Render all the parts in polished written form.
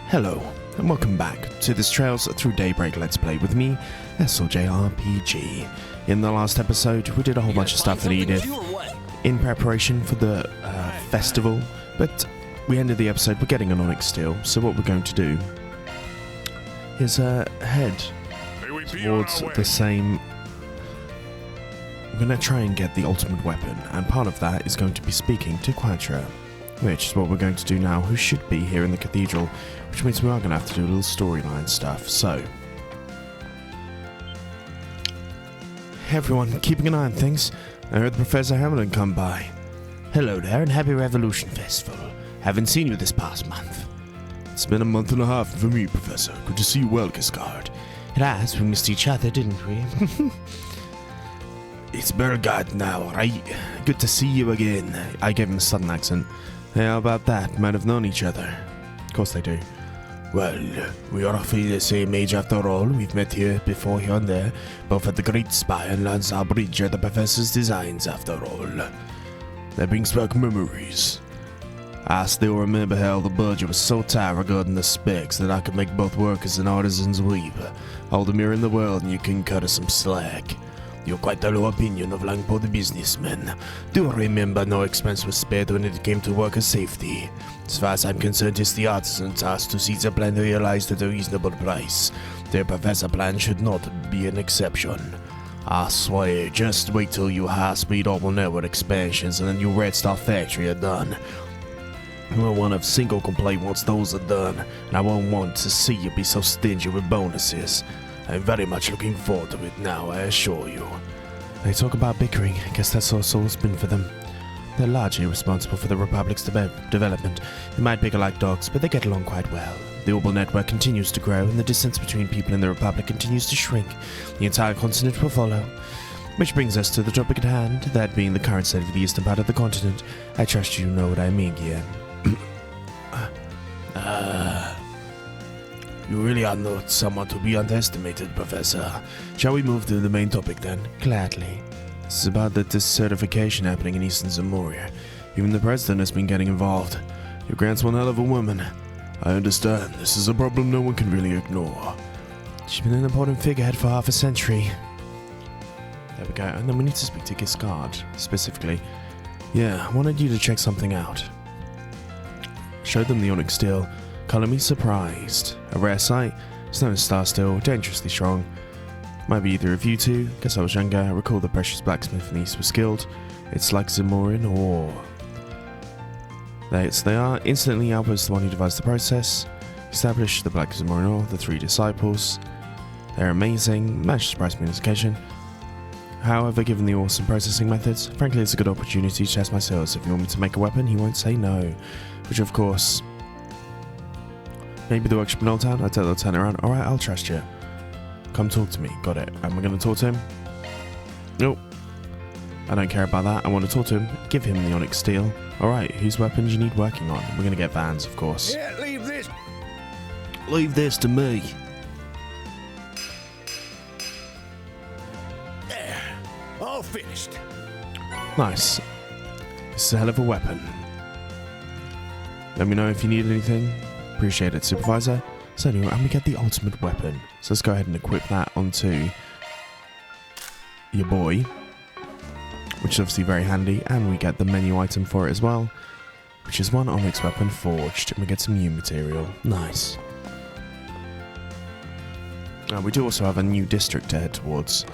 Hello, and welcome back to this Trails Through Daybreak Let's Play with me, SLJRPG. In the last episode, we did a whole bunch of stuff at Edith in preparation for the festival, but we ended the episode with getting an onyx steel, so what we're going to do is head towards the same... We're going to try and get the ultimate weapon, and part of that is going to be speaking to Quadra, which is what we're going to do now, who should be here in the cathedral, which means we are going to have to do a little storyline stuff. So, hey everyone, keeping an eye on things. I heard Professor Hamilton come by. Hello there, and happy Revolution Festival. Haven't seen you this past month. It's been a month and a half for me, Professor. Good to see you well, Cascard. It has. We missed each other, didn't we? It's Belgrade now, right? Good to see you again. I gave him a southern accent. Hey, how about that? Might have known each other. Of course they do. Well, we are roughly the same age after all. We've met here before here and there, both at the Great Spire and Lansar Bridge are the Professor's designs after all. That brings back memories. I still remember how the budget was so tight regarding the specs that I could make both workers and artisans weep. All the mirror in the world and you can cut us some slack. You're quite a low opinion of Langport the businessman. Do remember no expense was spared when it came to worker safety. As far as I'm concerned, it's the artisan's task to see the plan realized at a reasonable price. Their Professor plan should not be an exception. I swear, just wait till your high-speed open network expansions and the new Red Star factory are done. I won't want a single complaint once those are done, and I won't want to see you be so stingy with bonuses. I'm very much looking forward to it now, I assure you. They talk about bickering. I guess that's also it's been for them. They're largely responsible for the Republic's development. They might bicker like dogs, but they get along quite well. The orbital network continues to grow, and the distance between people in the Republic continues to shrink. The entire continent will follow. Which brings us to the topic at hand, that being the current state of the eastern part of the continent. I trust you know what I mean here. You really are not someone to be underestimated, Professor. Shall we move to the main topic then? Gladly. This is about the desertification happening in Eastern Zamoria. Even the President has been getting involved. Your grant's one hell of a woman. I understand. This is a problem no one can really ignore. She's been an important figurehead for half a century. There we go. And then we need to speak to Giscard, specifically. Yeah, I wanted you to check something out. Showed them the onyx steel. Color me surprised. A rare sight. It's known as Star Steel, dangerously strong. Might be either of you two. Guess I was younger. I recall the precious blacksmith in the East was skilled. It's like Zamorian ore. They are. Instantly outpost the one who devised the process. Established the black Zamorian ore, the three disciples. They're amazing. Managed to surprise me on this occasion. However, given the awesome processing methods, frankly it's a good opportunity to test my skills. If you want me to make a weapon, he won't say no. Which of course... Maybe the workshop in Old Town? I tell they'll turn around. Alright, I'll trust you. Come talk to me. Got it. Am I going to talk to him? Nope. I don't care about that. I want to talk to him. Give him the onyx steel. Alright, whose weapons you need working on? We're going to get Vans, of course. Yeah, leave this. Leave this to me. There. All finished. Nice. This is a hell of a weapon. Let me know if you need anything. Appreciate it, Supervisor. So anyway, and we get the ultimate weapon. So let's go ahead and equip that onto your boy, which is obviously very handy, and we get the menu item for it as well, which is one onyx weapon forged, and we get some new material. Nice. We do also have a new district to head towards,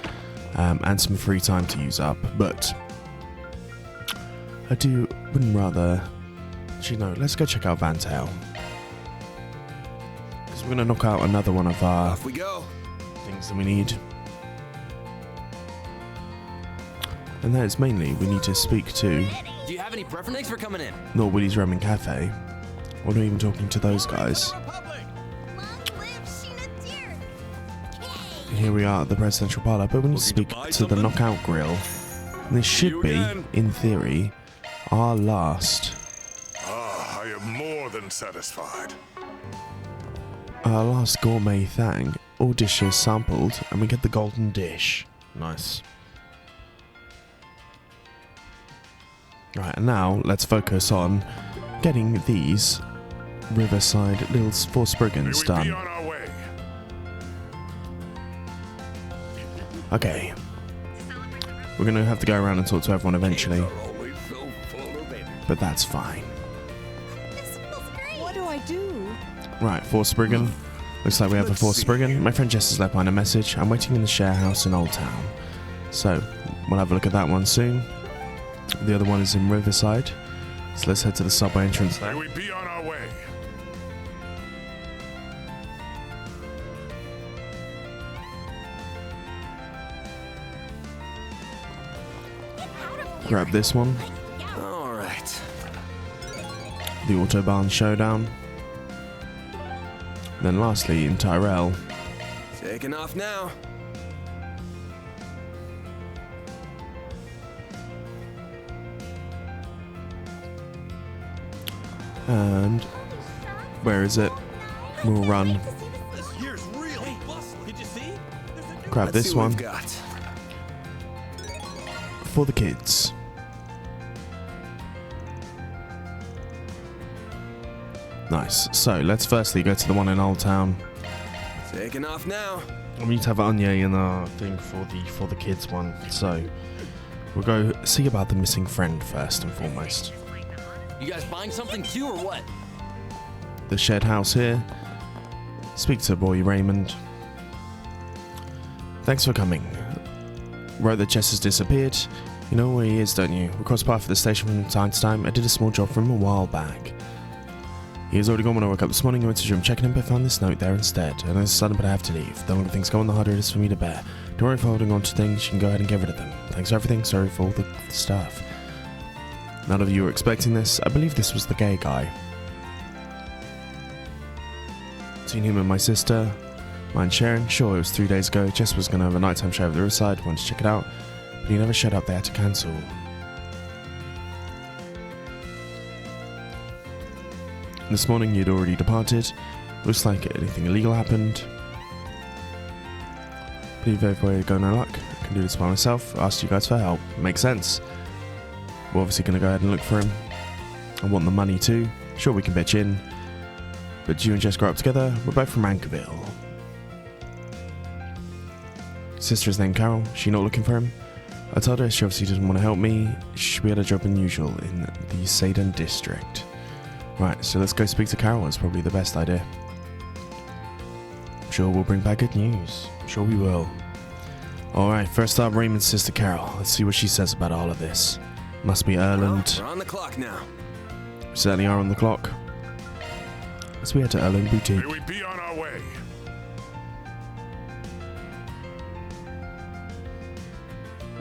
and some free time to use up, but I wouldn't rather... Actually, no, let's go check out Van Tail. We're going to knock out another one of our Off we go. things that we need. And that is mainly we need to speak to Do you have any preference for coming in? Not Willy's Roman Cafe. We're not even talking to those guys. Here we are at the presidential parlor, but we need to speak to the Knockout Grill. And this should be, in theory, our last... I am more than satisfied. Our last gourmet thing. All dishes sampled, and we get the golden dish. Nice. Right, and now let's focus on getting these Riverside, little for Spriggan's May we be done. on our way. Okay. We're going to have to go around and talk to everyone eventually. But that's fine. What do I do? Right, Fort Spriggan. Looks like we have a Fort Spriggan. My friend Jess has left behind a message. I'm waiting in the share house in Old Town. So, we'll have a look at that one soon. The other one is in Riverside. So let's head to the subway entrance there. May we be on our way. Grab this one. All right. The Autobahn Showdown. Then lastly, in Tyrell. Taking off now. And where is it? We'll run. This year's really bustling. Did you see? Grab Let's this see what one we've got. for the kids. Nice. So let's firstly go to the one in Old Town. Taking off now. We need to have Anya in our thing for the kids one. So we'll go see about the missing friend first and foremost. You guys buying something too, or what? The shed house here. Speak to boy Raymond. Thanks for coming. Wrote that Jess has disappeared. You know where he is, don't you? We cross paths at the station from time to time. I did a small job for him a while back. He was already gone when I woke up this morning. I went to his room checking him, but found this note there instead. I know it's sudden, but I have to leave. The longer things go on, the harder it is for me to bear. Don't worry for holding on to things. You can go ahead and get rid of them. Thanks for everything. Sorry for all the stuff. None of you were expecting this. I believe this was the gay guy. Seen him and my sister. Mind sharing? Sure, it was 3 days ago. Jess was going to have a nighttime show at the Riverside. Wanted to check it out. But he never showed up. They had to cancel. This morning you'd already departed. Looks like anything illegal happened. Believe everywhere to go, no luck. I can do this by myself. Asked you guys for help. Makes sense. We're obviously going to go ahead and look for him. I want the money too. Sure, we can pitch in. But you and Jess grow up together. We're both from Anchorville. Sister's named Carol. She not looking for him? I told her she obviously didn't want to help me. She had a job unusual in the Saden district. Right, so let's go speak to Carol. It's probably the best idea. I'm sure we'll bring back good news. I'm sure we will. Alright, first up, Raymond's sister Carol. Let's see what she says about all of this. Must be Erland. We're on the clock now. We certainly are on the clock. Let's head to Erland Boutique. May we be on our way.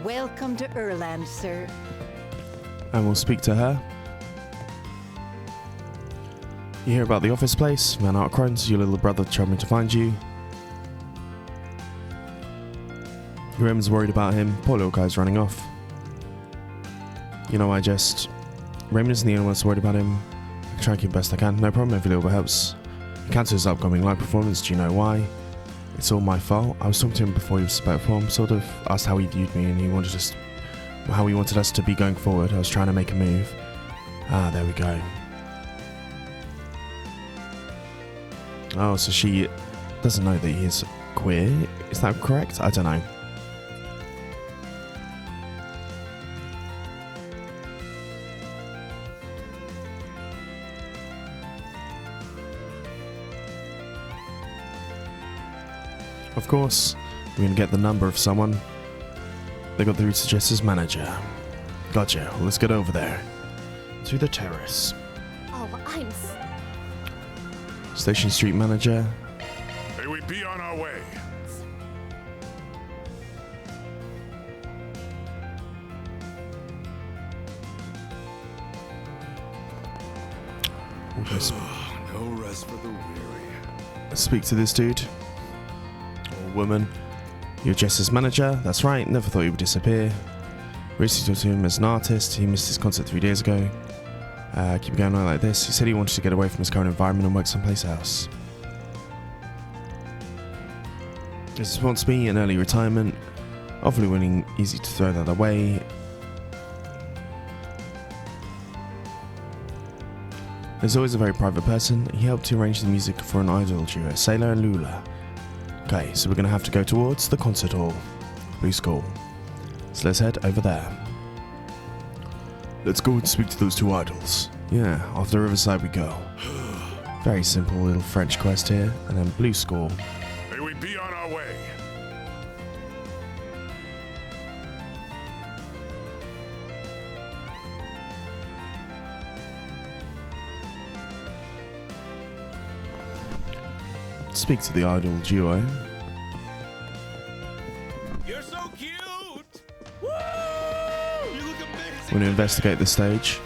Welcome to Erland, sir. And we'll speak to her. You hear about the office place? Man Arkhide, your little brother told me to find you. Graham's worried about him. Poor little guy's running off. You know, Raymond isn't the only one that's worried about him. I can try and keep best I can. No problem, every little bit helps. He cancelled his upcoming live performance. Do you know why? It's all my fault. I was talking to him before he was about to perform. Sort of asked how he viewed me and how he wanted us to be going forward. I was trying to make a move. Ah, there we go. Oh, so she doesn't know that he is queer. Is that correct? I don't know. Of course, we're gonna get the number of someone. They got through to Jess's manager. Gotcha. Well, let's get over there. To the terrace. Oh, I'm... Station Street manager. May we be on our way. No rest for the weary. Let's speak to this dude. Or woman. You're Jess's manager? That's right. Never thought he would disappear. Recently talked to him as an artist. He missed his concert 3 days ago. Keep going on like this. He said he wanted to get away from his current environment and work someplace else. This wants me an early retirement. Awfully willing, easy to throw that away. As always a very private person, he helped to arrange the music for an idol duo, Sailor and Lula. Okay, so we're going to have to go towards the concert hall. Blue School. So let's head over there. Let's go and speak to those two idols. Yeah, off the riverside we go. Very simple little French quest here, and then Blue School. May we be on our way. Speak to the idol duo. You're so cute! Woo! You look amazing! We're going to investigate the stage.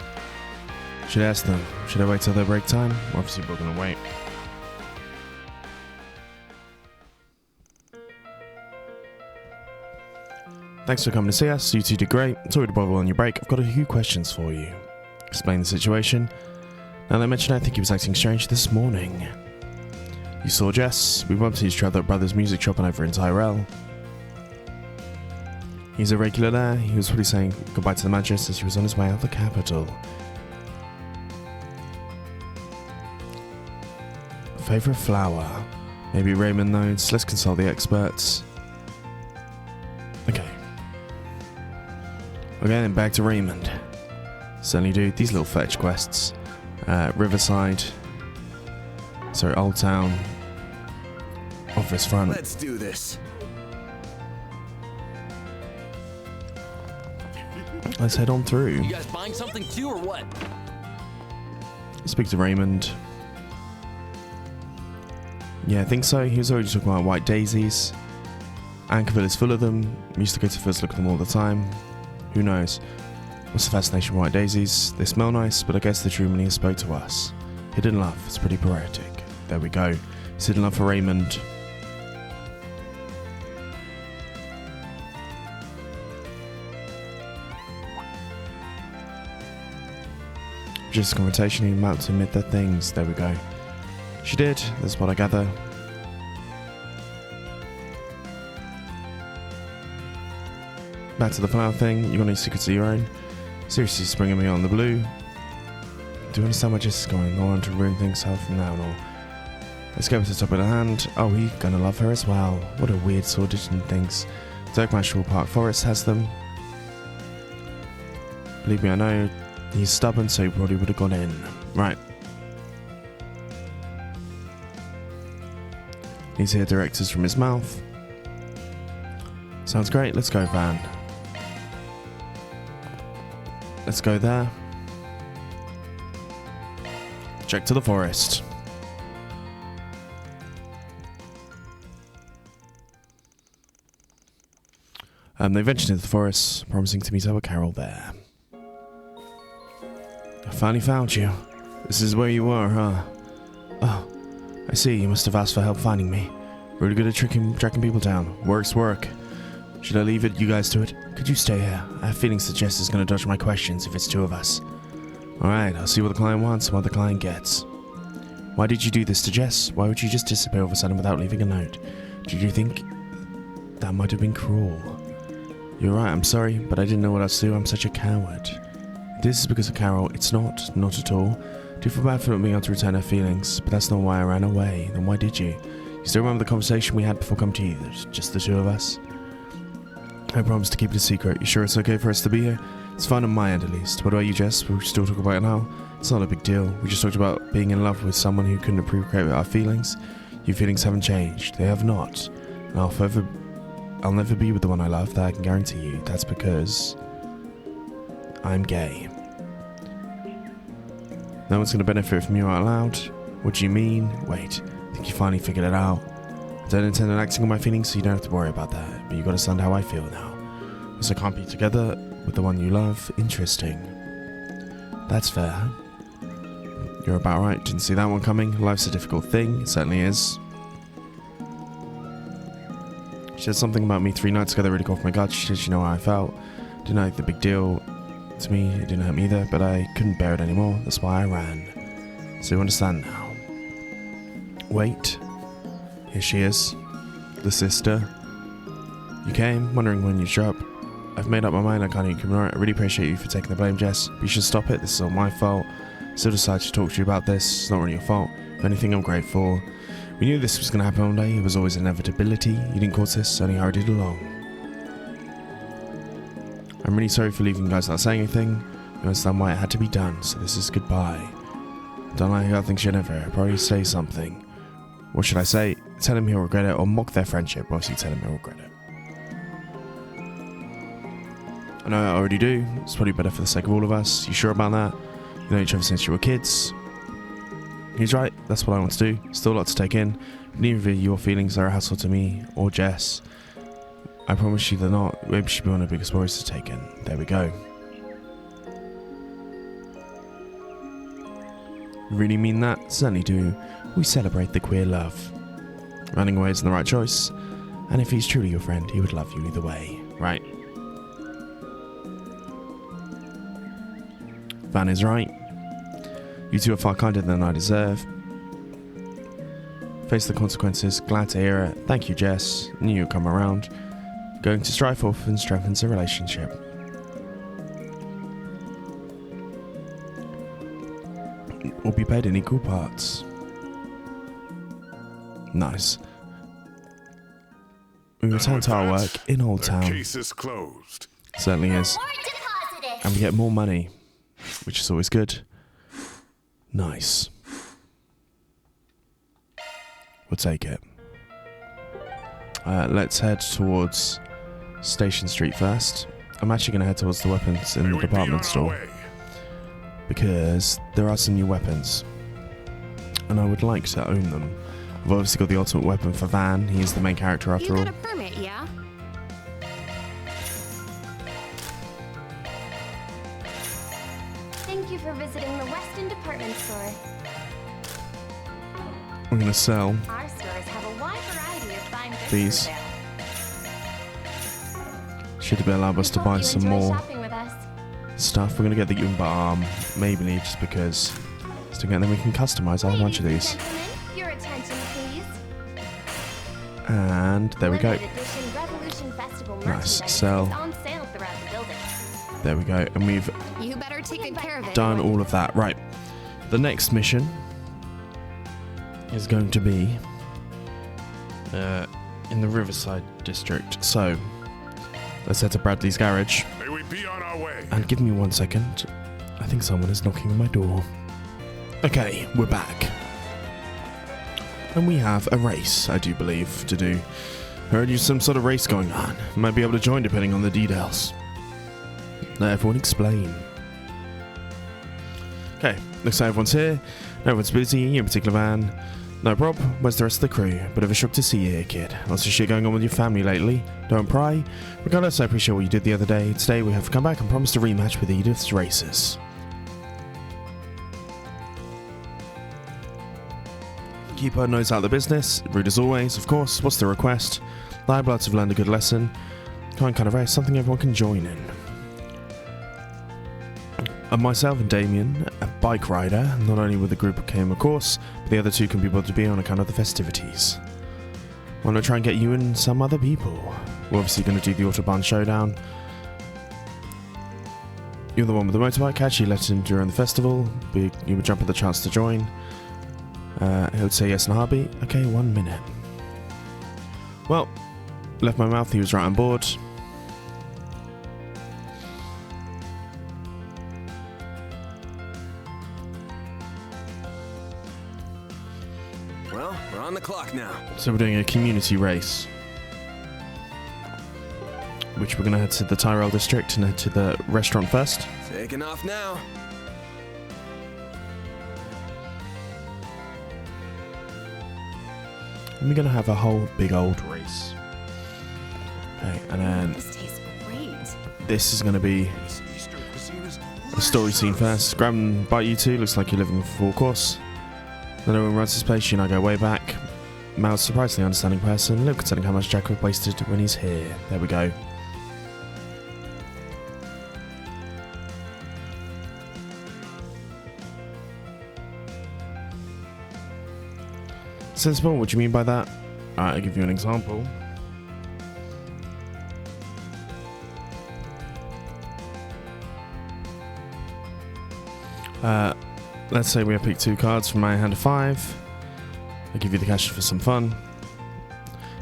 Should I ask them? Should I wait till their break time? Obviously we're going to wait. Thanks for coming to see us. You two did great. Sorry to bother on your break. I've got a few questions for you. Explain the situation. Now they mentioned I think he was acting strange this morning. You saw Jess. We bumped into each other at Brothers Music Shop and over in Tyrell. He's a regular there. He was probably saying goodbye to the manager as he was on his way out of the capital. Favorite flower? Maybe Raymond knows. Let's consult the experts. Okay. Okay, then back to Raymond. Certainly do these little fetch quests. Riverside. Sorry, Old Town. Office front. Let's do this. Let's head on through. You guys buying something too or what? Speak to Raymond. Yeah, I think so. He was already talking about white daisies. Anchorville is full of them. We used to go to first look at them all the time. Who knows? What's the fascination with white daisies? They smell nice, but I guess the true meaning spoke to us. Hidden love. It's pretty poetic. There we go. It's hidden love for Raymond. Just a conversation, he might to admit their things. There we go. She did, that's what I gather. Back to the flower thing, you got any secrets of your own? Seriously, springing me on the blue? Do you understand where Jess is going? I want to ruin things from now on. Let's go to the top of the hand. Oh, he's gonna love her as well. What a weird sorted and things. Dirkmarshall Park Forest has them. Believe me, I know. He's stubborn, so he probably would have gone in. Right. Needs to hear directors from his mouth. Sounds great. Let's go, Van. Let's go there. Check to the forest. They ventured into the forest, promising to meet up with Carol there. I finally found you. This is where you were, huh? Oh, I see. You must have asked for help finding me. Really good at tracking people down. Work's work. Should I leave it? You guys do it? Could you stay here? I have feelings that Jess is going to dodge my questions if it's two of us. Alright, I'll see what the client wants and what the client gets. Why did you do this to Jess? Why would you just disappear all of a sudden without leaving a note? Did you think that might have been cruel? You're right, I'm sorry, but I didn't know what else to do. I'm such a coward. This is because of Carol. It's not at all. Do feel bad for not being able to return her feelings, but that's not why I ran away. Then why did you? You still remember the conversation we had before coming to you? Just the two of us? I promise to keep it a secret. You sure it's okay for us to be here? It's fine on my end at least. What about you, Jess? We'll still talk about it now. It's not a big deal. We just talked about being in love with someone who couldn't appreciate our feelings. Your feelings haven't changed. They have not. And I'll never be with the one I love, that I can guarantee you. That's because I'm gay. No one's going to benefit from you out loud. What do you mean? Wait, I think you finally figured it out. I don't intend on acting on my feelings, so you don't have to worry about that. But you got to understand how I feel now. So I can't be together with the one you love. Interesting. That's fair. You're about right. Didn't see that one coming. Life's a difficult thing. It certainly is. She said something about me 3 nights ago that really got off my gut. She said she knew how I felt. Didn't know the big deal to me. It didn't hurt me either, but I couldn't bear it anymore. That's why I ran. So you understand now. Wait. Here she is. The sister. You came, wondering when you'd show up. I've made up my mind. I can't even ignore it. I really appreciate you for taking the blame, Jess. But you should stop it. This is all my fault. Still decided to talk to you about this. It's not really your fault. If anything, I'm grateful. We knew this was going to happen one day. It was always an inevitability. You didn't cause this, only hurried it along. I'm really sorry for leaving you guys without saying anything. You understand why it had to be done, so this is goodbye. Don't like how things should ever. Probably say something. What should I say? Tell him he'll regret it, or mock their friendship. Obviously, tell him he'll regret it. I know I already do. It's probably better for the sake of all of us. You sure about that? You know each other since you were kids. He's right. That's what I want to do. Still a lot to take in. Neither of your feelings are a hassle to me or Jess. I promise you they're not. Maybe she'll be one of the biggest worries to take in. There we go. Really mean that? Certainly do. We celebrate the queer love. Running away isn't the right choice. And if he's truly your friend, he would love you either way. Right? Van is right. You two are far kinder than I deserve. Face the consequences. Glad to hear it. Thank you, Jess. Knew you'd come around. Going to strive often strengthens a relationship. Will be paid in equal parts. Nice. We return to our work in Old Town. The case is closed. Certainly is. And we get more money, which is always good. Nice. We'll take it. Let's head towards Station Street first. I'm actually going to head towards the weapons in the department store, because there are some new weapons and I would like to own them. I've obviously got the ultimate weapon for Van. He is the main character after all. You got a permit, yeah? Thank you for visiting the Weston department store. I'm going to sell Our stores have a wide variety of fine goods these. for sale. Should be allowed us to buy Hope you some enjoy more shopping with us. stuff. We're going to get the Yumba arm, maybe just because. And then we can customize a whole bunch of Ladies these. and gentlemen, your attention, please. And there we go. Limited edition Revolution Festival Nice. merchandise Sell. is on sale throughout the building. There we go. And we've You better take good care of it. done all of that. Right. The next mission is going to be in the Riverside district. So let's head to Bradley's garage. May we be on our way. And give me 1 second. I think someone is knocking on my door. Okay, we're back. And we have a race, I do believe, to do. Heard you some sort of race going on. Might be able to join depending on the details. Let everyone explain. Okay, looks like everyone's here. Everyone's busy, you in particular, Van. No prob, where's the rest of the crew? Bit of a shock to see you here, kid. Lots of shit going on with your family lately. Don't pry. Regardless, I appreciate what you did the other day. Today we have come back and promised a rematch with Edith's racers. Keep her nose out of the business. Rude as always, of course. What's the request? Livebloods have learned a good lesson. Kind of race, something everyone can join in. And myself and Damien, a bike rider, not only with the group that came of course, but the other two can be able to be on account of the festivities. Want to try and get you and some other people. We're obviously going to do the Autobahn Showdown. You're the one with the motorbike, actually let him during the festival. You would jump at the chance to join. He would say yes in a heartbeat. Okay, 1 minute. Well, left my mouth, he was right on board. Well, we're on the clock now. So we're doing a community race, which we're going to head to the Tyrell district and head to the restaurant first. Taking off now. And we're going to have a whole big old race. Okay, and then This tastes great. this is going to be This Eastern cuisine is a story scene first. Grab and bite you two, looks like you're living for full course. Then everyone runs this place, you and I go way back. Mal's surprisingly understanding person, a little concerning how much Jack wasted when he's here. There we go. Sensible, what do you mean by that? Alright, I'll give you an example. let's say we have picked 2 cards from my hand of 5. I'll give you the cash for some fun.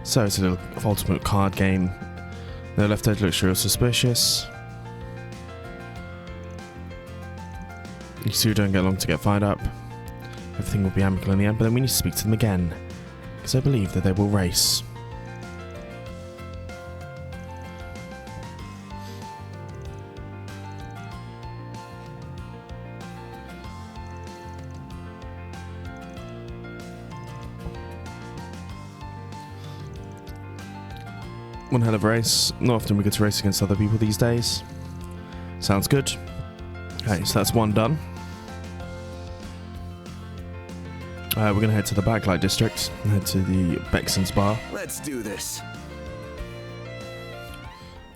So it's a little ultimate card game. The left edge looks real suspicious. You two don't get long to get fired up. Everything will be amicable in the end, but then we need to speak to them again, because I believe that they will race. One hell of a race. Not often we get to race against other people these days. Sounds good. Okay, so that's one done. We're going to head to the Backlight District and head to the Bexon's Bar. Let's do this.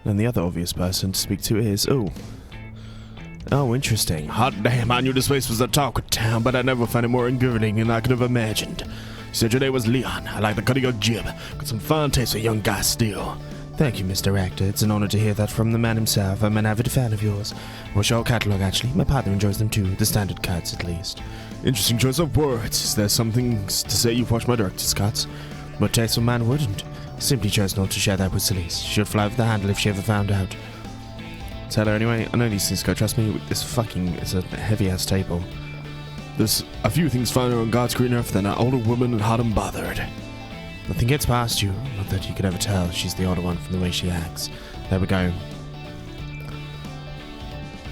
And the other obvious person to speak to is... Oh, interesting. Hot damn, I knew this place was a talk of town, but I never found it more engrooving than I could have imagined. You said your name was Leon. I like the cut of your jib. Got some fine taste for young guys still. Thank you, Mr. Actor. It's an honor to hear that from the man himself. I'm an avid fan of yours. What's your catalog, actually? My partner enjoys them too. The standard cuts, at least. Interesting choice of words. Is there something to say you've watched my director's cuts? But tasteful man wouldn't. Simply chose not to share that with Celeste. She'd fly with the handle if she ever found out. Tell her anyway. I know these things go. Trust me, it's a heavy-ass table. There's a few things finer on God's green earth than an older woman and hot and bothered. Nothing gets past you. Not that you could ever tell she's the older one from the way she acts. There we go.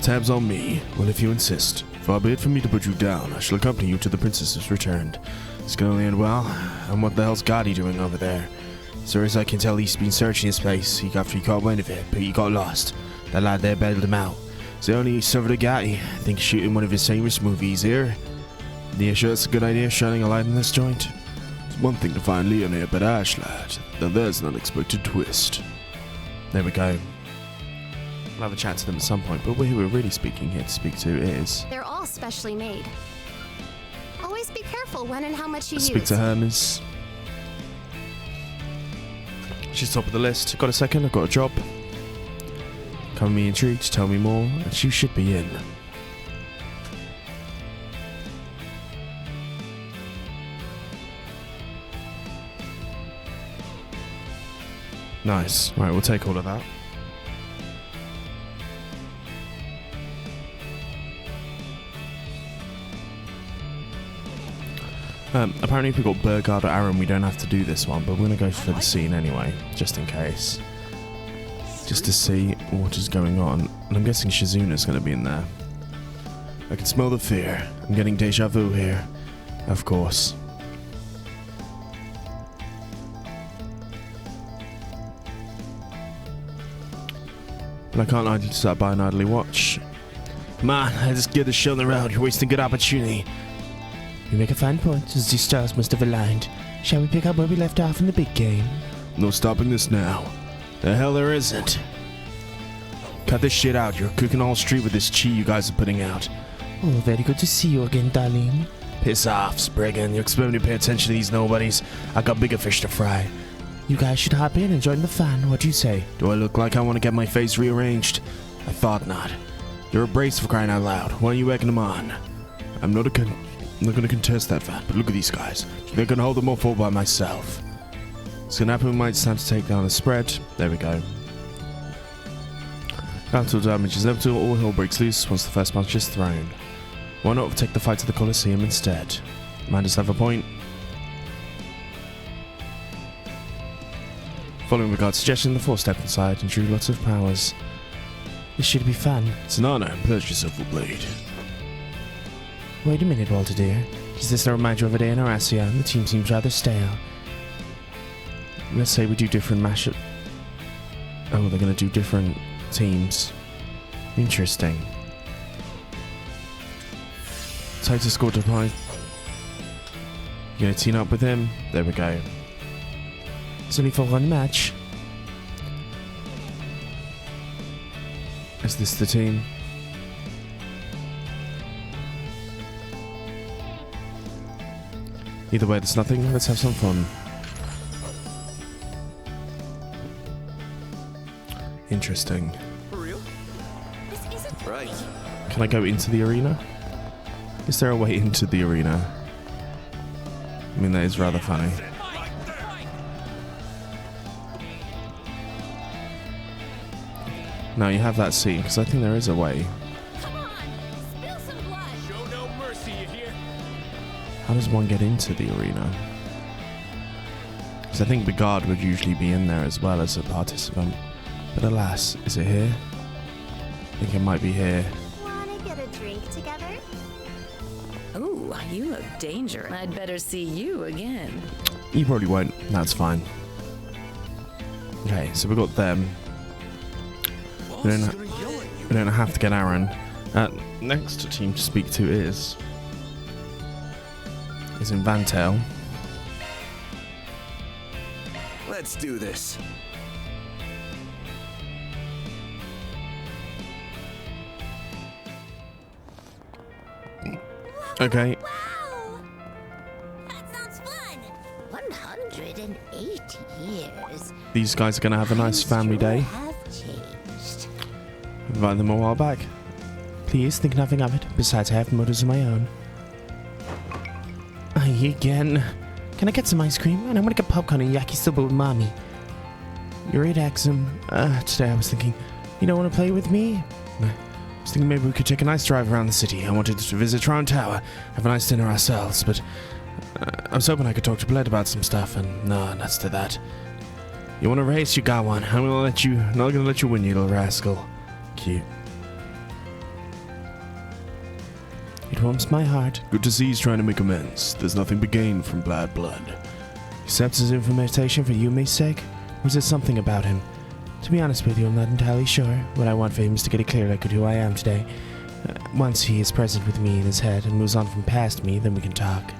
Tabs on me. Well, if you insist. Far be it from me to put you down. I shall accompany you to the princess's returned. This can only end well. And what the hell's Gotti doing over there? So as I can tell, he's been searching this place after he caught wind of it, but he got lost. That lad there bailed him out. So only suffered a Gotti. I think shooting one of his famous movies here. Yeah, sure, it's a good idea shining a light in this joint. It's one thing to find Leon here, but Ashlad, now there's an unexpected twist. There we go. I'll have a chat to them at some point, but who we're really speaking here to speak to is... They're all specially made. Always be careful when and how much you speak use. to Hermes. She's top of the list. Got a second? I've got a job. Come me intrigued, tell me more, and she should be in. Nice. Right, we'll take all of that. Apparently if we've got Burgard or Aaron, we don't have to do this one, but we're going to go for the scene anyway, just in case. Just to see what is going on. And I'm guessing Shizuna's going to be in there. I can smell the fear. I'm getting deja vu here. Of course. But I can't idly sit by and idly watch. Man, I just get the show on the road. You're wasting a good opportunity. You make a fine point, as the stars must have aligned. Shall we pick up where we left off in the big game? No stopping this now. The hell there isn't. Cut this shit out. You're cooking all street with this chi you guys are putting out. Oh, very good to see you again, darling. Piss off, Spriggan. You expect me to pay attention to these nobodies? I got bigger fish to fry. You guys should hop in and join the fun. What do you say? Do I look like I want to get my face rearranged? I thought not. You're a brace for crying out loud. Why don't you egging them on? I'm not going to contest that fact, but look at these guys. They're going to hold them all full by myself. It's going to happen when it's time to take down the spread. There we go. Battle damage is inevitable. All hell breaks loose once the first punch is thrown. Why not take the fight to the Colosseum instead? Man does have a point. Following the guard's suggestion, the 4 stepped inside and drew lots of powers. This should be fun. It's an honor. Purge yourself with blade. Wait a minute, Walter dear. Does this not remind you of a day in Horacia? The team seems rather stale. Let's say we do different mashup. Oh, they're going to do different teams. Interesting. Titus scored to high. You going to team up with him? There we go. It's only for one match. Is this the team? Either way, there's nothing. Let's have some fun. Interesting. For real? This isn't Right. Can I go into the arena? Is there a way into the arena? I mean, that is rather funny. No, you have that seat, because I think there is a way. Come on, spill some blood. Show no mercy, you hear? How does one get into the arena? Because I think the guard would usually be in there as well as a participant. But alas, is it here? I think it might be here. Wanna get a drink together? Ooh, you look dangerous. I'd better see you again. You probably won't. That's fine. Okay, so we've got them. We don't have to get Aaron. Next team to speak to is in Vantail. Let's do this. Okay, Wow! That sounds fun! 180 years. these guys are going to have a nice family day. Have changed. Invite them a while back. Please think nothing of it. Besides, I have motives of my own. Again. Can I get some ice cream? And I want to get popcorn and yakisoba with mommy. You're right, Axum. Today I was thinking, you don't want to play with me? I was thinking maybe we could take a nice drive around the city. I wanted to visit Tron Tower, have a nice dinner ourselves, but I was hoping I could talk to Bled about some stuff, and no, nuts to that. You want a race? You got one. I'm not gonna let you win, you little rascal. Cute. It warms my heart. Good to see he's trying to make amends. There's nothing to gain from bad blood. Accepts his invitation for Yumi's sake? Or is it something about him? To be honest with you, I'm not entirely sure. What I want for him is to get a clear look at who I am today. Once he is present with me in his head and moves on from past me, then we can talk.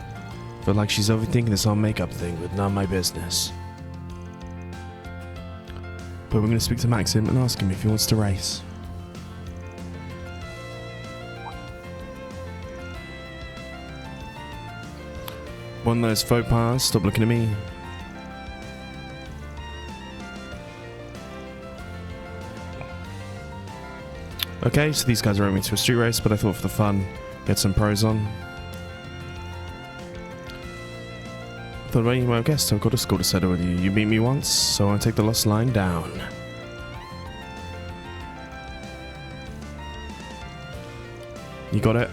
Feel like she's overthinking this whole makeup thing, but not my business. But we're going to speak to Maxim and ask him if he wants to race. One of those faux pas, stop looking at me. Okay, so these guys are rowing to a street race, but I thought for the fun, get some pros on. Thought, well, you might have guessed, I've got a score to settle with you. You beat me once, so I take the lost line down. You got it?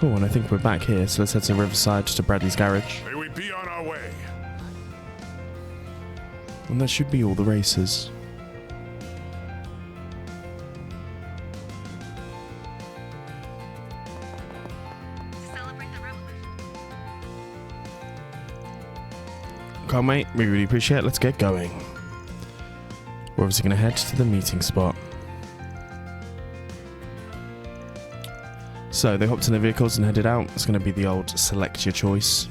Oh, and I think we're back here, so let's head to Riverside to Bradley's garage. May we be on our way. And that should be all the races. Can't wait, we really appreciate it, let's get going. We're obviously going to head to the meeting spot. So they hopped in their vehicles and headed out. It's going to be the old select your choice.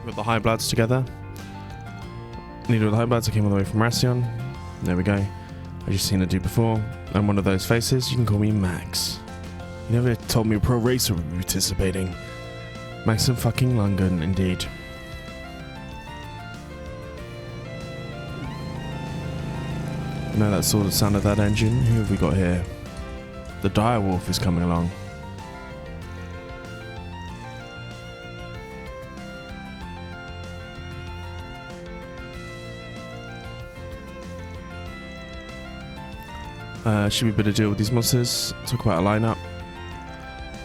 Got the High Bloods together. Neither of the High Bloods, I came all the way from Ration. There we go. I just seen it do before. I'm one of those faces. You can call me Max. You never told me a pro racer would be participating. Maxim fucking Lungen, indeed. You know that sort of sound of that engine? Who have we got here? The Direwolf is coming along. Should be a bit of deal with these monsters. Talk about a lineup.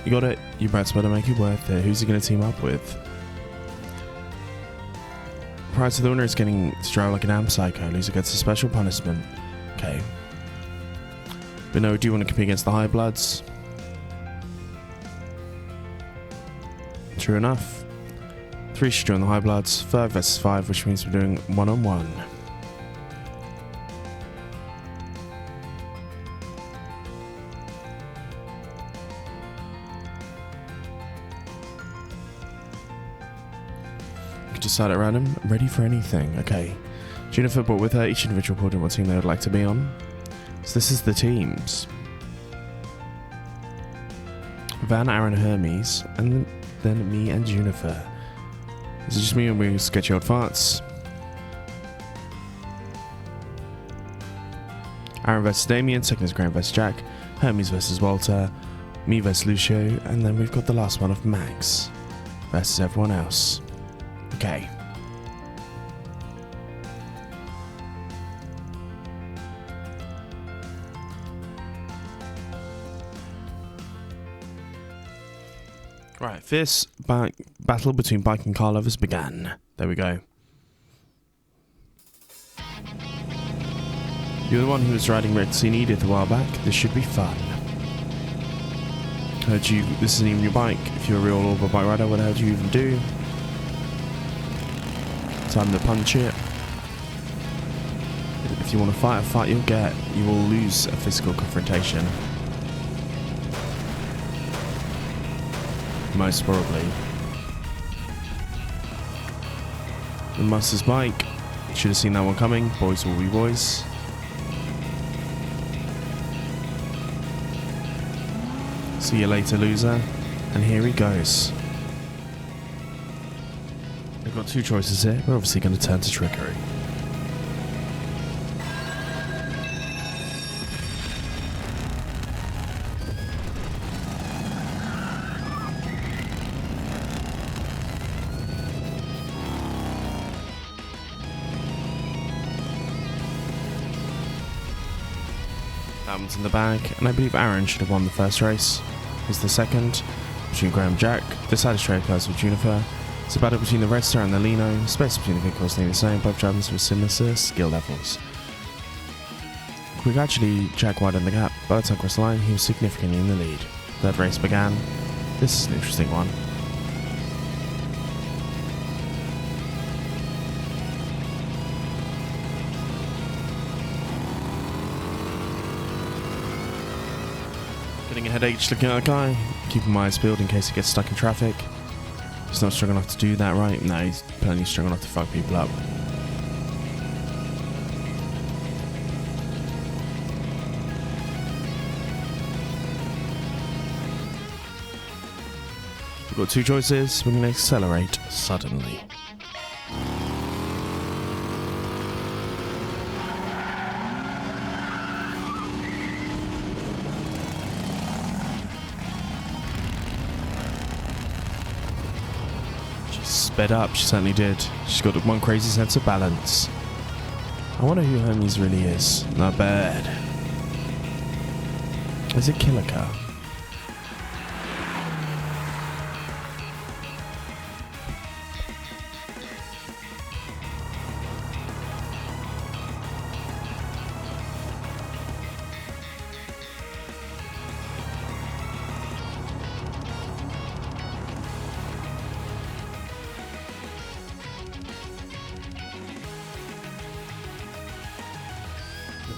You got it. You brats better make it worth it. Who's he going to team up with? Prior to the winner is getting to drive like an am psycho. Loser gets a special punishment. Okay. But no, do you want to compete against the High Bloods? True enough. 3 should join the High Bloods. 5 versus 5, which means we're doing 1-on-1. decide at random. Ready for anything. Okay. Juniper brought with her each individual reported what team they would like to be on. So this is the teams. Van, Aaron, Hermes, and then me and Juniper. Is it just me and we sketchy old farts? Aaron versus Damien, second is Graham versus Jack, Hermes versus Walter, me versus Lucio, and then we've got the last one of Max versus everyone else. Okay. Right, fierce battle between bike and car lovers began. There we go. You're the one who was riding Red Scene Edith a while back. This should be fun. Heard you. This isn't even your bike. If you're a real Orba bike rider, what the hell do you even do? Time to punch it. If you want to fight a fight, you'll get. You will lose a physical confrontation. Most probably. The Master's bike. Should have seen that one coming. Boys will be boys. See you later, loser. And here he goes. We've got two choices here. We're obviously going to turn to trickery. That one's in the bag, and I believe Aaron should have won the first race. Here's the second, between Graham and Jack. This side is straight cars with Juniper. It's a battle between the Red Star and the Lino. Space between the vehicles nearly the same, both drivers with similar skill levels. Quick actually, Jack widened the gap. By the time across the line, he was significantly in the lead. Third race began. This is an interesting one. Getting a headache just looking at that guy. Keeping my eyes peeled in case he gets stuck in traffic. He's not strong enough to do that, right? No, he's plenty strong enough to fuck people up. We've got two choices. We're going to accelerate suddenly. Sped up, she certainly did. She's got one crazy sense of balance. I wonder who Hermes really is. Not bad. Is it Killer Car?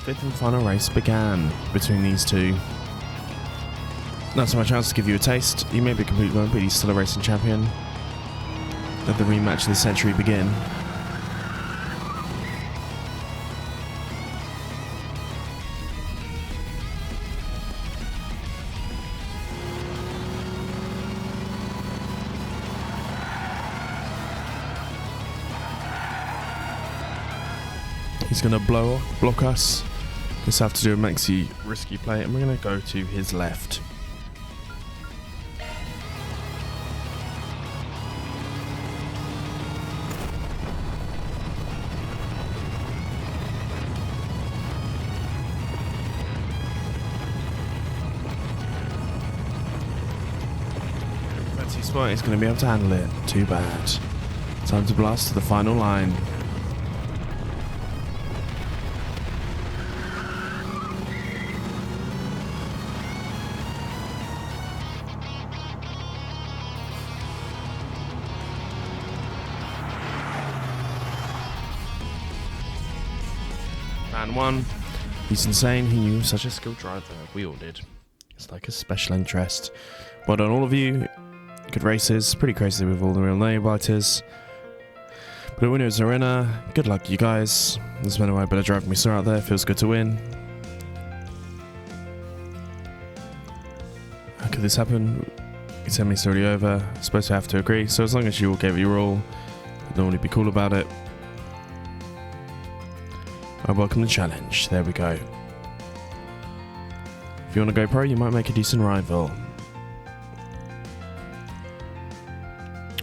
Fifth and final race began between these two. Not so much chance to give you a taste. You may be completely wrong, but he's still a racing champion. Let the rematch of the century begin. He's going to block us. Just have to do a maxi risky play, and we're going to go to his left. Fancy spot, he's going to be able to handle it. Too bad. Time to blast to the final line. Man one. He's insane. He knew such a skilled driver. We all did. It's like a special interest. Well done all of you. Good races. Pretty crazy with all the real nail biters. But the winners are in. Good luck, you guys. There's been a bit of driving me sore out there. Feels good to win. How could this happen? You tell me it's already over. Supposed to have to agree. So as long as you all gave it your all, I'd normally be cool about it. I welcome the challenge. There we go. If you want to go pro, you might make a decent rival.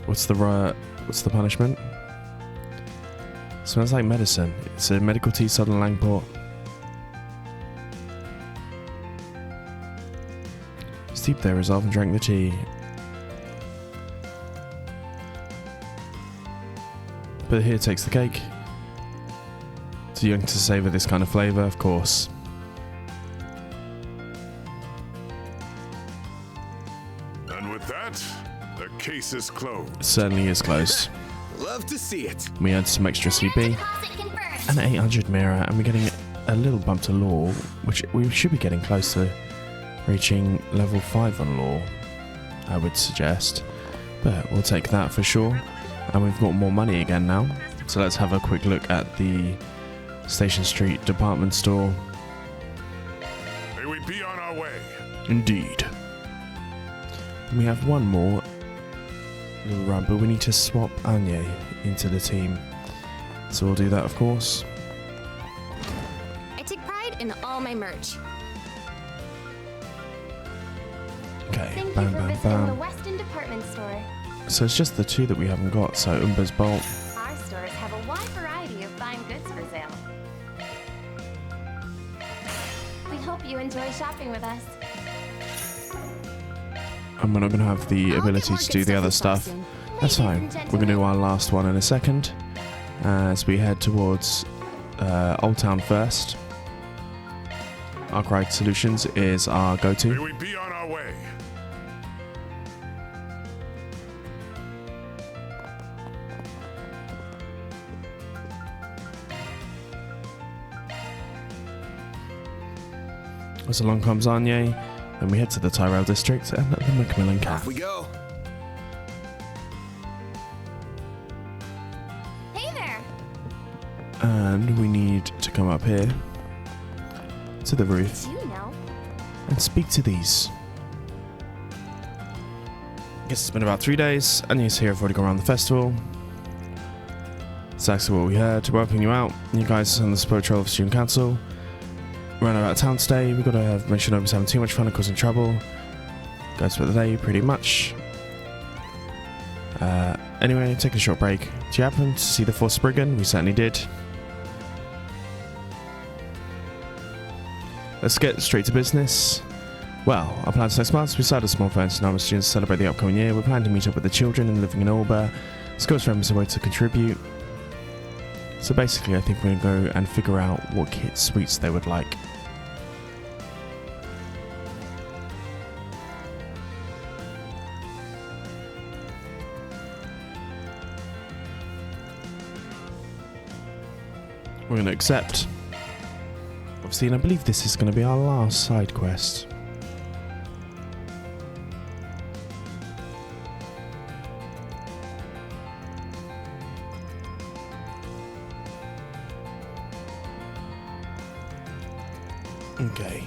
What's the punishment? Smells like medicine. It's a medical tea sold in Langport. Steeped their resolve and drank the tea. But here takes the cake. Too young to savour this kind of flavour, of course. And with that, the case is closed. It certainly is closed. Love to see it. We earned some extra CP, Deposit confirmed. an 800 mirror, and we're getting a little bump to law, which we should be getting close to reaching level 5 on law, I would suggest. But we'll take that for sure. And we've got more money again now. So let's have a quick look at the Station Street department store. May we be on our way. Indeed. We have one more little run, but we need to swap Anya into the team. So we'll do that, of course. I take pride in all my merch. Okay, Thank you bam, for bam, visiting the bam. Weston Department Store. So it's just the two that we haven't got. So Umber's Bolt. Our stores have a wide variety of fine goods for sale. We hope you enjoy shopping with us. And we're not going to have the ability to do the other stuff. That's fine. We're going to do our last one in a second. As we head towards Old Town first. Arkhide Solutions is our May go-to. we be on our way. As along comes Anya, and we head to the Tyrell District and the Macmillan Cap. Off we go. Hey there! And we need to come up here to the roof Did you know? and speak to these. Guess it's been about 3 days. Anya's here. I've already gone around the festival. That's actually what we heard. We're helping you out. You guys on the patrol of Student Council. We're running out of town today. We've got to have mention nobody's having too much fun and causing trouble. Guys for the day, pretty much. Anyway, take a short break. Do you happen to see the 4th Spriggan? We certainly did. Let's get straight to business. Well, our plans next month. We started a small event and our students to celebrate the upcoming year. We plan to meet up with the children and living in Alba. Schools for members a way to contribute. So basically, I think we're going to go and figure out what kit sweets they would like. We're going to accept. Obviously, and I believe this is going to be our last side quest. Okay,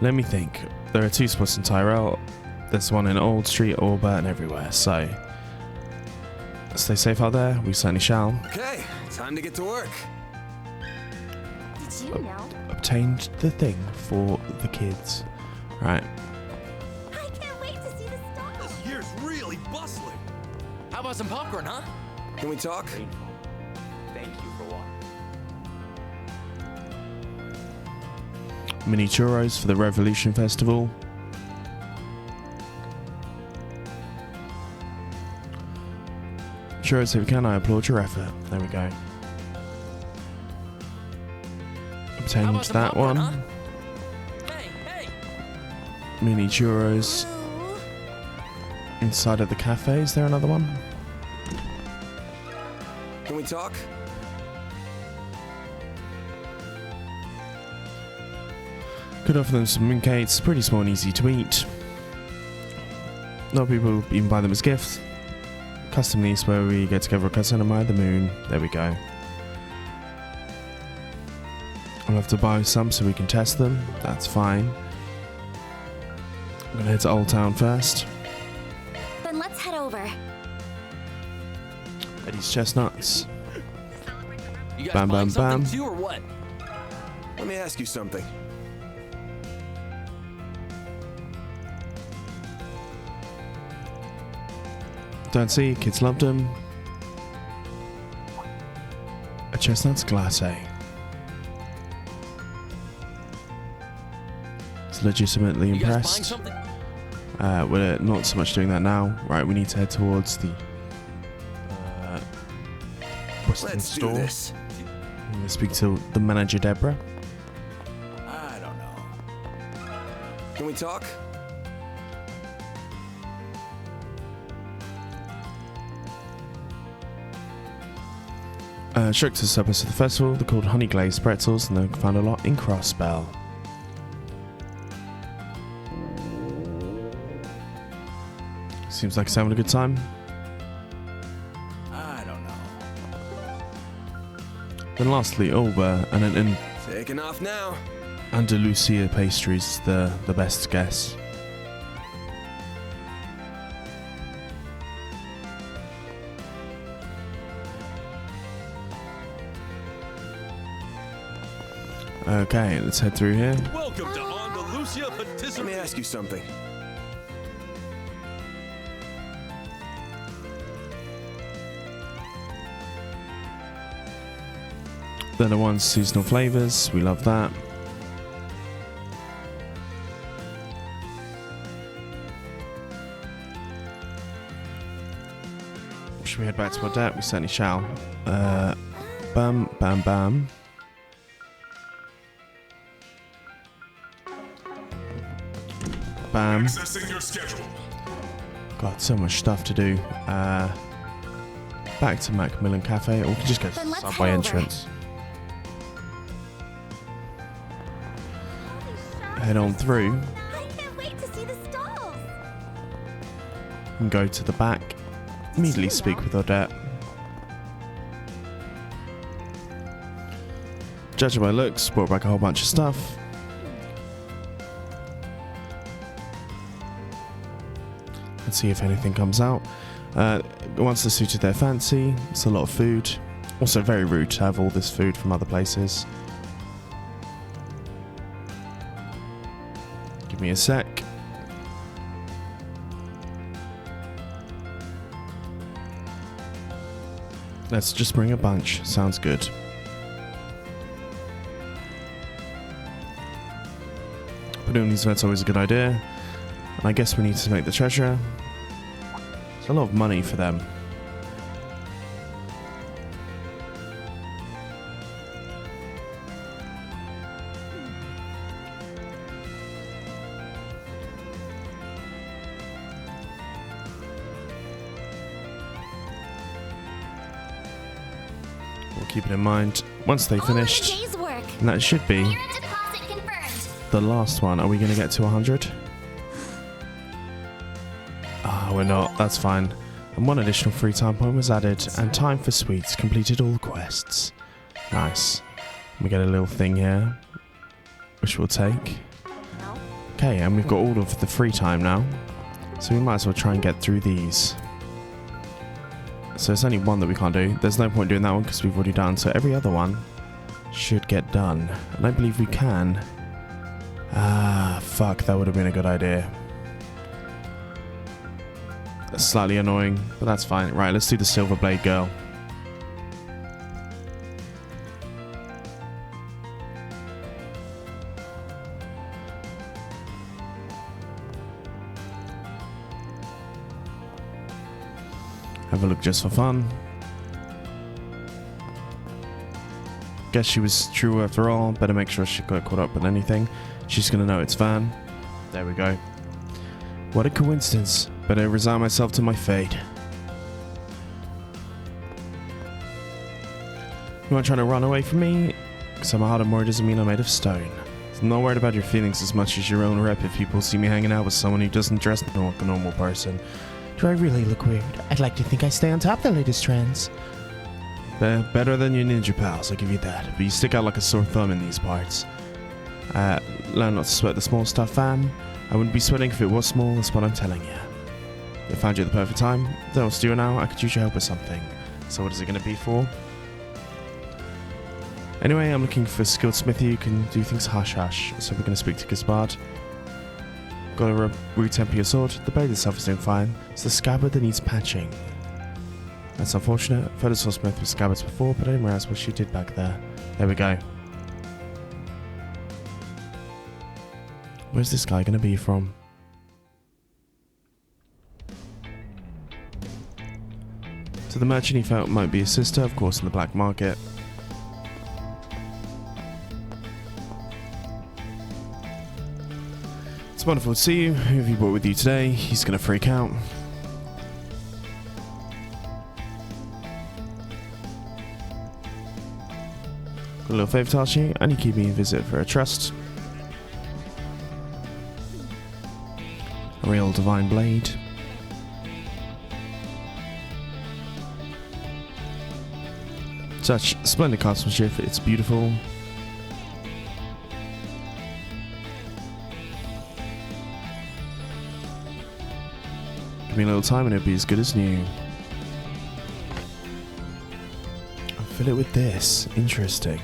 let me think. There are 2 spots in Tyrell. There's one in Old Street, Alba, and everywhere. So, stay safe out there. We certainly shall. Okay, time to get to work. Did you know? Obtained the thing for the kids. Right. I can't wait to see the stars. This year's really bustling. How about some popcorn, huh? Can we talk? Thank you for one. Mini churros for the Revolution Festival. Churros if you can, I applaud your effort. There we go. How Obtained about some that popcorn, one. huh? Hey! Mini churros. Inside of the cafe, is there another one? Can we talk? Could offer them some mooncakes, pretty small and easy to eat. A lot of people even buy them as gifts. Custom lease where we get together a cousin and admire the moon. There we go. I'll have to buy some so we can test them. That's fine. I'm gonna head to Old Town first. Then let's head over. Eddie's chestnuts. You guys Bam, buying bam, bam. something too, or what? Let me ask you something. Don't see, kids loved them. A chestnut's glacé. It's legitimately You guys buying impressed. something? We're not so much doing that now. Right, we need to head towards the Western Let's do store. this. I'm going to speak to the manager, Deborah. I don't know. Can we talk? Shook to the suburbs of the festival. They're called honey glazed pretzels, and they found a lot in Crossbell. Seems like he's having a good time. I don't know. Then lastly, Alba, and an Taking off now. Andalusia pastries, the best guess. Okay, let's head through here. Welcome to Andalusia Let me Patisserie. ask you something. Then the ones seasonal flavors, we love that. Should we head back to our deck? We certainly shall. Bam, bam, bam. Bam. Accessing your schedule. Got so much stuff to do. Back to Macmillan Cafe, or we can just go to Then the let's subway head over. entrance. Head on through I can't wait to see the stalls. and go to the back. Immediately speak with Odette. Judging by looks, brought back a whole bunch of stuff. Let's see if anything comes out. Once they're suited their fancy, it's a lot of food. Also very rude to have all this food from other places. Give me a sec. Let's just bring a bunch. Sounds good. Putting on these events is always a good idea. And I guess we need to make the treasure. It's a lot of money for them. We'll keep it in mind. Once they finished, All in a day's work. and that should be Your deposit confirmed. the last one. Are we going to get to 100? Ah, we're not. That's fine. And one additional free time point was added, and time for sweets completed all the quests. Nice. We get a little thing here, which we'll take. Okay, and we've got all of the free time now, so we might as well try and get through these. So there's only one that we can't do. There's no point doing that one because we've already done, so every other one should get done. And I believe we can. Ah, fuck, that would have been a good idea. That's slightly annoying, but that's fine. Right, let's do the Silver Blade Girl. Have a look just for fun. Guess she was true after all. Better make sure she got caught up with anything. She's gonna know it's Van. There we go. What a coincidence. Better resign myself to my fate. You aren't trying to run away from me? Because I'm a heart of more doesn't mean I'm made of stone. I'm not worried about your feelings as much as your own rep if people see me hanging out with someone who doesn't dress like a normal person. Do I really look weird? I'd like to think I stay on top of the latest trends. Better than your ninja pals, I'll give you that. But you stick out like a sore thumb in these parts. Learn not to sweat the small stuff, fam. I wouldn't be sweating if it was small, that's what I'm telling you. I found you at the perfect time. Don't know what to do now, I could use your help with something. So what is it going to be for? Anyway, I'm looking for a skilled smithy who can do things hush-hush. So we're going to speak to Gaspard. Got to retemper your sword. The blade itself is doing fine. It's the scabbard that needs patching. That's unfortunate. I've heard of sword-smith with scabbards before, but I didn't realize what she did back there. There we go. Where's this guy going to be from? To the merchant he felt might be his sister, of course in the black market. It's wonderful to see you. Who have you brought with you today? He's going to freak out. Got a little favour to ask you. I need to keep me a visit for a trust. A real divine blade. Such splendid craftsmanship, it's beautiful. Give me a little time and it'll be as good as new. I'll fill it with this. Interesting.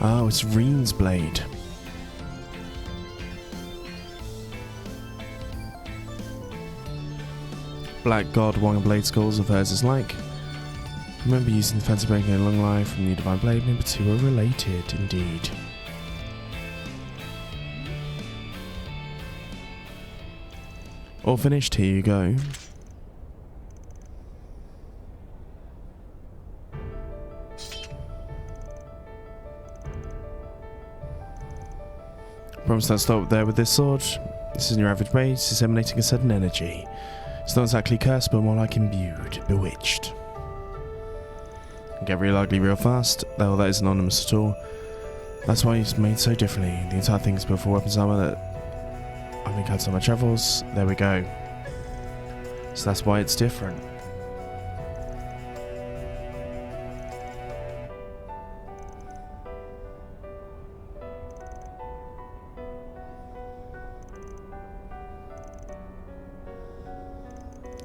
Oh, it's Reen's blade. Black God Wong blade skulls of hers is like. Remember using the fancy making a long line from the divine blade. Number 2 are related, indeed. All finished, here you go. Promise not to stop there with this sword. This isn't your average blade, it's emanating a sudden energy. It's not exactly cursed, but more like imbued, bewitched. Can get real ugly real fast, though that isn't anonymous at all. That's why it's made so differently. The entire thing is built for weapons armor that I've encountered on my travels. There we go. So that's why it's different.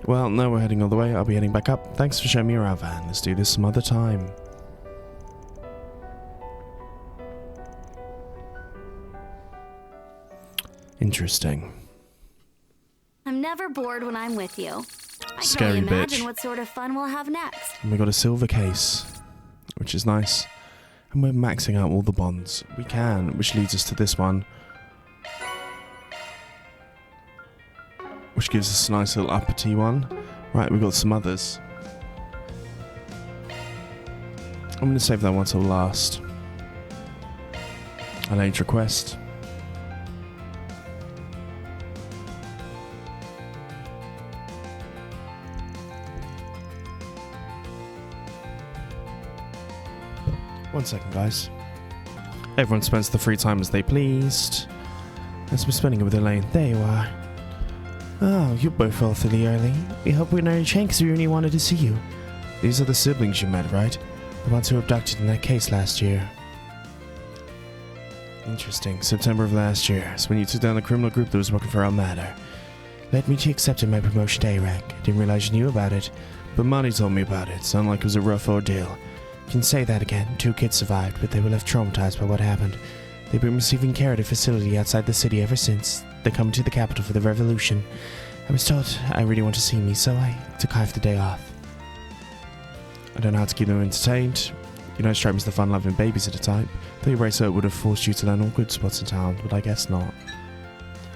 Well, now we're heading all the way. I'll be heading back up. Thanks for showing me around, Van. Let's do this some other time. Interesting. I'm never bored when I'm with you. I Scary can only imagine bitch. what sort of fun we'll have next. And we got a silver case, which is nice. And we're maxing out all the bonds. We can, which leads us to this one. Which gives us a nice little uppity one. Right, we've got some others. I'm going to save that one till last. An age request. One second, guys. Everyone spends the free time as they pleased. Let's be spending it with Elaine. There you are. Oh, you're both awfully early. We hope we're not in chain because we really wanted to see you. These are the siblings you met, right? The ones who were abducted in that case last year. Interesting. September of last year. It's when you took down the criminal group that was working for our matter. Led me to accepting my promotion to A-rank. I didn't realize you knew about it, but Monty told me about it. Sounded like it was a rough ordeal. You can say that again. 2 kids survived, but they were left traumatized by what happened. They've been receiving care at a facility outside the city ever since. They come to the capital for the revolution. I was told I really want to see me, so I took half the day off. I don't know how to keep them entertained. You don't strike me as the fun-loving babysitter type. Though your bracelet would have forced you to learn all good spots in town, but I guess not.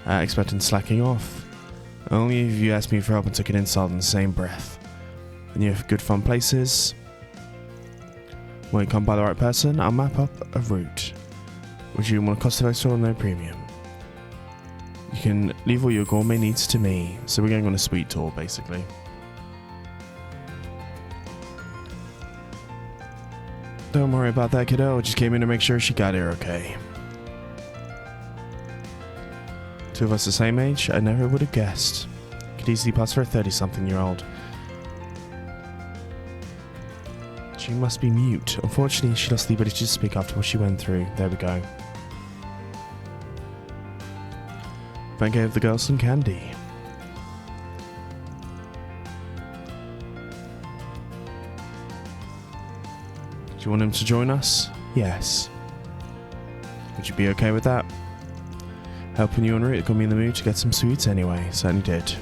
Expecting slacking off. Only if you asked me for help and took an insult in the same breath. And you have good fun places. When you come by the right person, I'll map up a route. Would you want a cost of or no premium? You can leave all your gourmet needs to me. So we're going on a sweet tour, basically. Don't worry about that, kiddo. I just came in to make sure she got here okay. Two of us the same age? I never would have guessed. Could easily pass for a 30-something-year-old. She must be mute. Unfortunately, she lost the ability to speak after what she went through. There we go. Ben gave the girl some candy. Do you want him to join us? Yes. Would you be okay with that? Helping you en route got me in the mood to get some sweets anyway. Certainly did.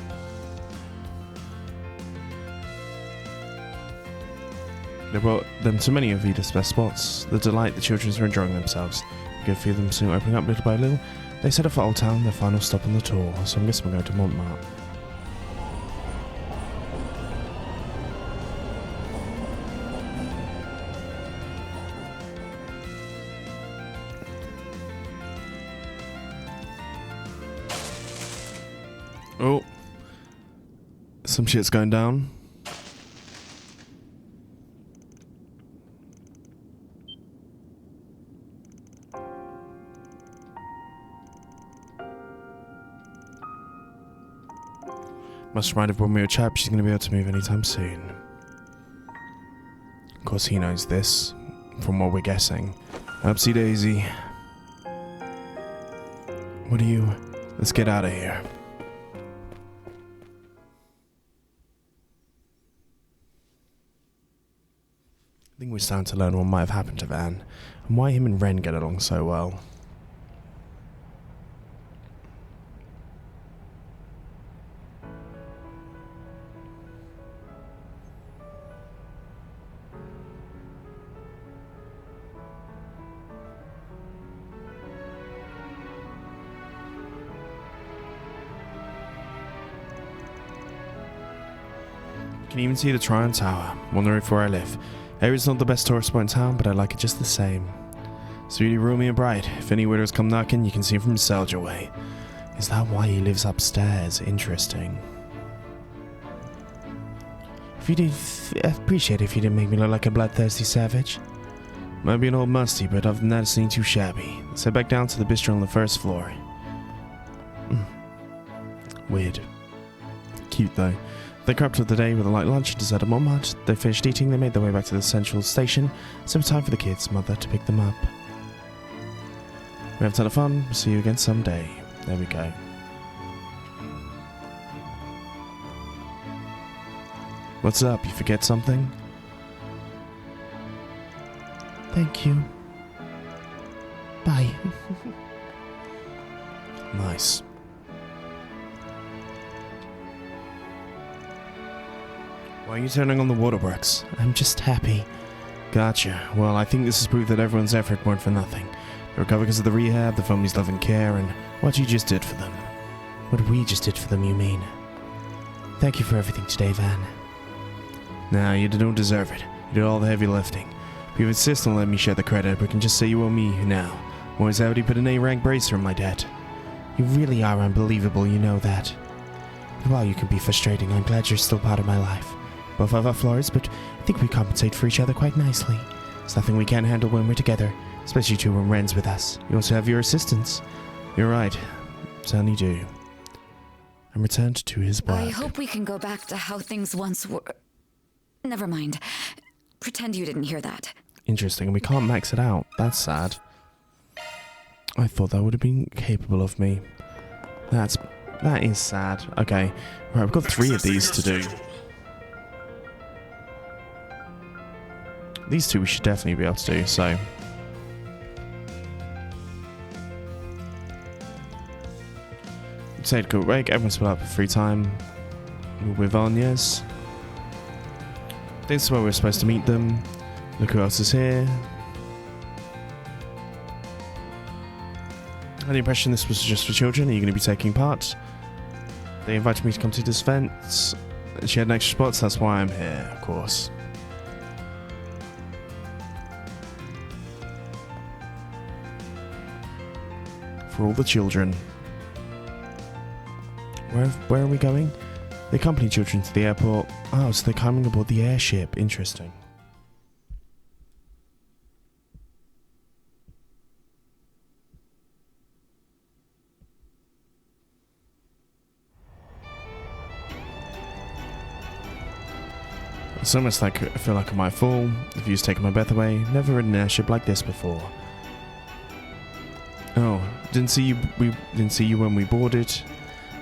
They brought them to many of Vida's best spots. The delight the children were enjoying themselves. Good for them soon opening up little by little. They set off for Old Town, their final stop on the tour, so I'm guessing we're going to Montmartre. Oh. Some shit's going down. Must remind everyone we were a chap, she's going to be able to move anytime soon. Of course he knows this, from what we're guessing. Upsy daisy. What are you... Let's get out of here. I think we're starting to learn what might have happened to Van, and why him and Ren get along so well. You can even see the Tryon Tower, on the roof where I live. Area's not the best tourist spot in town, but I like it just the same. It's really roomy and bright. If any widows come knocking, you can see from Selja way. Is that why he lives upstairs? Interesting. I'd appreciate it if you didn't make me look like a bloodthirsty savage. Might be an old musty, but other than that, it's not too shabby. Let's head back down to the bistro on the first floor. Weird. Cute though. They wrapped up the day with a light lunch and dessert at Montmartre. They finished eating, they made their way back to the central station, so it was time for the kids' mother to pick them up. We have a ton of fun, we'll see you again someday. There we go. What's up, you forget something? Thank you. Bye. Nice. Why are you turning on the waterworks? I'm just happy. Gotcha. Well, I think this is proof that everyone's effort weren't for nothing. They recovered because of the rehab, the family's love and care, and what you just did for them. What we just did for them, you mean? Thank you for everything today, Van. Nah, you don't deserve it. You did all the heavy lifting. If you insist on letting me share the credit, we can just say you owe me now. Always already put an A-rank bracer in my debt. You really are unbelievable, you know that. But while you can be frustrating, I'm glad you're still part of my life. Both have our flaws, but I think we compensate for each other quite nicely. There's nothing we can't handle when we're together, especially too when Ren's with us. You also have your assistants. You're right. Certainly do. And returned to his work. I hope we can go back to how things once were. Never mind. Pretend you didn't hear that. Interesting, and we can't max it out. That's sad. I thought that would have been capable of me. That is sad. Okay. Right, we've got 3 of these to do. These 2 we should definitely be able to do, so... Say to go break, everyone's split up for free time with Agnes. This is where we're supposed to meet them. Look who else is here. I had the impression this was just for children. Are you going to be taking part? They invited me to come to this event. She had an extra spot, so that's why I'm here, of course. For all the children. Where are we going? They accompany children to the airport. Oh, so they're coming aboard the airship. Interesting. It's almost like I feel like I might fall. The view's taken my breath away. Never ridden an airship like this before. Oh, didn't see you. We didn't see you when we boarded.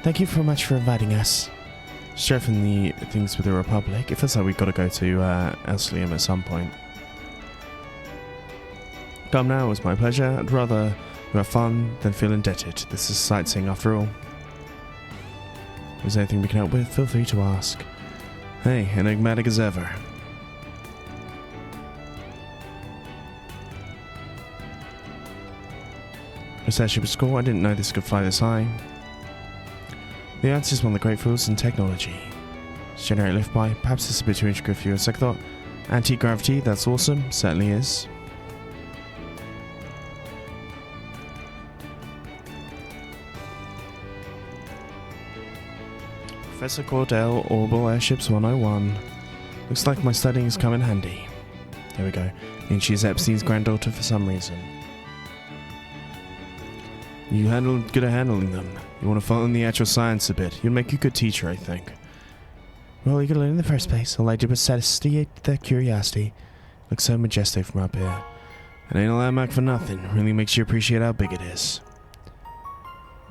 Thank you very much for inviting us. Strengthen the things with the Republic. It feels like we've got to go to Elslium at some point. Come now, it was my pleasure. I'd rather you have fun than feel indebted. This is sightseeing after all. If there's anything we can help with, feel free to ask. Hey, enigmatic as ever. This airship was cool. I didn't know this could fly this high. The answer is one of the great fields in technology. It's generate lift by. Perhaps this is a bit too intricate for you as I thought. Anti-gravity, that's awesome. Certainly is. Professor Claudel, Orbital Airships 101. Looks like my studying's come in handy. There we go. Means she's Epstein's granddaughter for some reason. You good at handling them. You want to follow in the actual science a bit. You'll make a good teacher, I think. Well, you could learn in the first place. All I did was satiate their curiosity. Looks so majestic from up here. It ain't a landmark for nothing. Really makes you appreciate how big it is.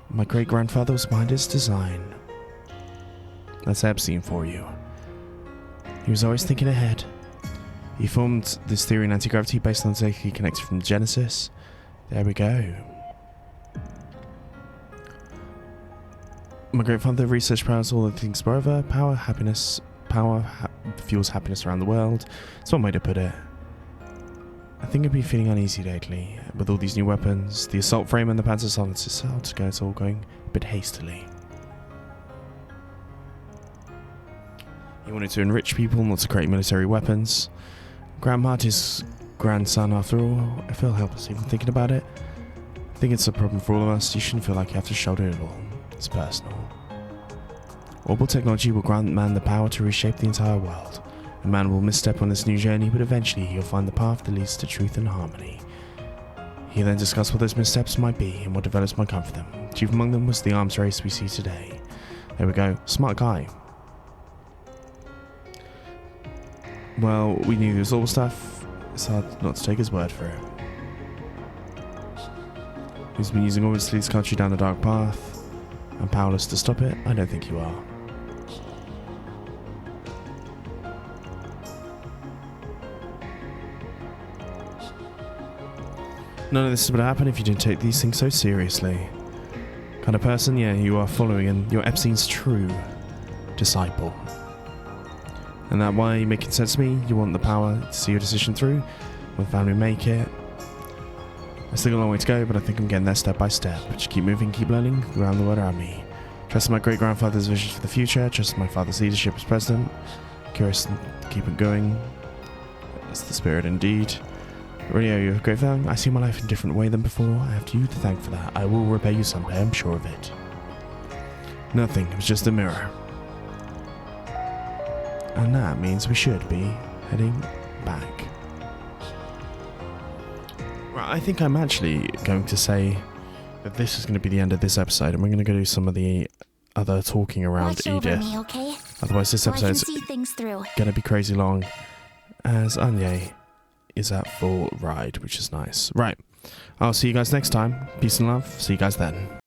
My great-grandfather was behind its design. That's Epstein for you. He was always thinking ahead. He formed this theory in anti-gravity based on the data he connected from Genesis. There we go. My grandfather research powers all the things forever. Power fuels happiness around the world. That's one way to put it. I think I've been feeling uneasy lately. With all these new weapons, the assault frame and the panzer silencers, it's all going a bit hastily. He wanted to enrich people, not to create military weapons. Grandma, his grandson, after all. I feel helpless even thinking about it. I think it's a problem for all of us. You shouldn't feel like you have to shoulder it all. It's personal. Orbital technology will grant man the power to reshape the entire world. A man will misstep on this new journey, but eventually he'll find the path that leads to truth and harmony. He then discussed what those missteps might be and what develops might come for them. Chief among them was the arms race we see today. There we go. Smart guy. Well, we knew there was all stuff. It's hard not to take his word for it. He's been using orbits to lead this country down the dark path. I'm powerless to stop it. I don't think you are. None of this would happen if you didn't take these things so seriously. Kind of person, yeah, you are following, and you're Epstein's true disciple. And that why you're making sense to me? You want the power to see your decision through? Well, family make it. I still got a long way to go, but I think I'm getting there step by step. Just keep moving, keep learning around the world around me. Trust my great-grandfather's vision for the future. Trust my father's leadership as president. Curious to keep it going. That's the spirit indeed. Really owe you a great thing. I see my life in a different way than before. I have you to thank for that. I will repay you someday, I'm sure of it. Nothing, it was just a mirror. And that means we should be heading back. Right, I think I'm actually going to say that this is going to be the end of this episode, and we're going to go do some of the other talking around Watch over Edith. me, okay? Otherwise this So I can episode's see things through. going to be crazy long, as Anye is at full ride, which is nice. Right, I'll see you guys next time. Peace and love. See you guys then.